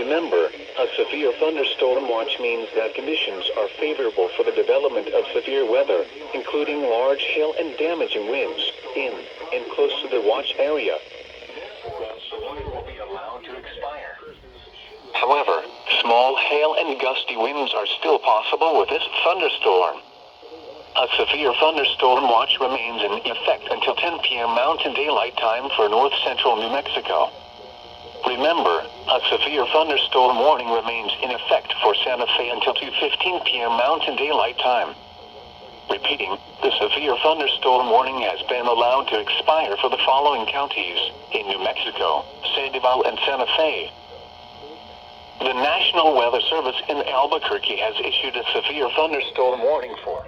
Remember, a severe thunderstorm watch means that conditions are favorable for the development of severe weather, including large hail and damaging winds, in and close to the watch area. However, small hail and gusty winds are still possible with this thunderstorm. A severe thunderstorm watch remains in effect until 10 p.m. Mountain Daylight Time for north-central New Mexico. Remember, a severe thunderstorm warning remains in effect for Santa Fe until 2:15 p.m. Mountain Daylight Time. Repeating, the severe thunderstorm warning has been allowed to expire for the following counties in New Mexico: Sandoval and Santa Fe. The National Weather Service in Albuquerque has issued a severe thunderstorm warning for